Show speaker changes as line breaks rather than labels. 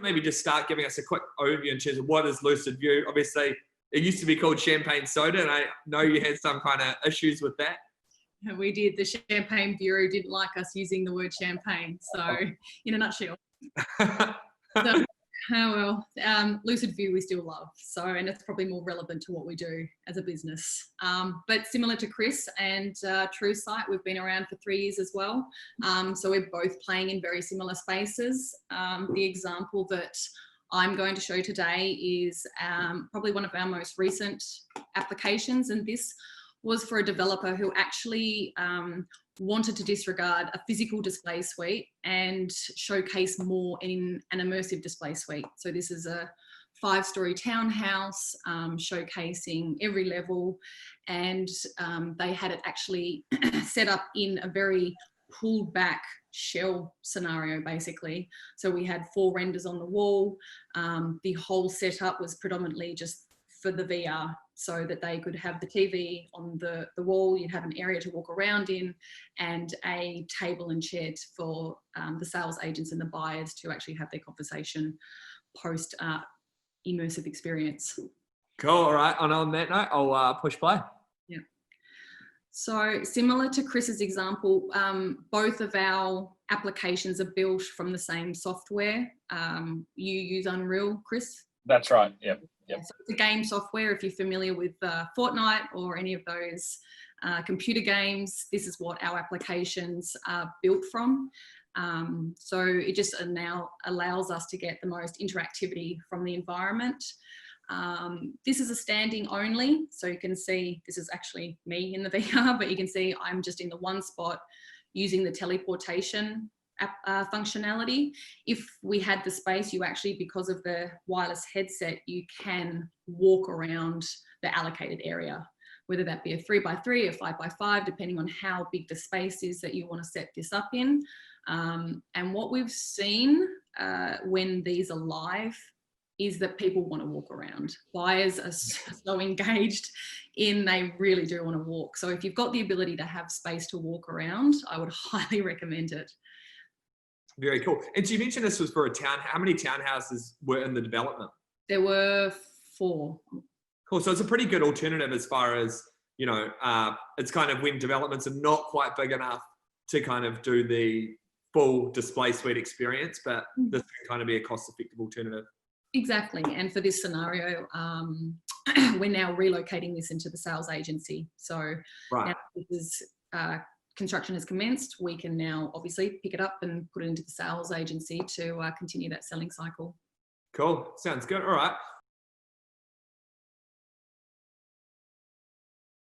maybe just start giving us a quick overview in terms of what is Lucid Vue? Obviously, it used to be called Champagne Soda, and I know you had some kind of issues with that.
We did. The Champagne Bureau didn't like us using the word champagne. So, in a nutshell. So, Lucid Vue we still love. So, and it's probably more relevant to what we do as a business. But similar to Chris and True Sight, we've been around for 3 years as well. So we're both playing in very similar spaces. The example that I'm going to show today is probably one of our most recent applications, and this was for a developer who actually wanted to disregard a physical display suite and showcase more in an immersive display suite. So this is a 5-story townhouse showcasing every level, and they had it actually set up in a very pulled back shell scenario basically. So we had 4 renders on the wall. The whole setup was predominantly just for the VR, so that they could have the TV on the wall, you'd have an area to walk around in, and a table and chair for the sales agents and the buyers to actually have their conversation post immersive experience.
Cool, all right, and on that note, I'll push play.
Yeah. So similar to Chris's example, both of our applications are built from the same software. You use Unreal, Chris?
That's right, yep.
Yep. So it's a game software. If you're familiar with Fortnite or any of those computer games, this is what our applications are built from. So it just now allows us to get the most interactivity from the environment. This is a standing only, so you can see this is actually me in the VR, but you can see I'm just in the one spot using the teleportation functionality. If we had the space, you actually, because of the wireless headset, you can walk around the allocated area, whether that be a 3x3 or 5x5, depending on how big the space is that you want to set this up in. And what we've seen when these are live is that people want to walk around. Buyers are so engaged in, they really do want to walk. So if you've got the ability to have space to walk around, I would highly recommend it.
Very cool. And so you mentioned this was for a town. How many townhouses were in the development?
There were 4.
Cool. So it's a pretty good alternative as far as, you know, it's kind of when developments are not quite big enough to kind of do the full display suite experience, but this can kind of be a cost-effective alternative.
Exactly. And for this scenario, we're now relocating this into the sales agency. So
right.
Now this is, construction has commenced, we can now obviously pick it up and put it into the sales agency to continue that selling cycle.
Cool. Sounds good. All right.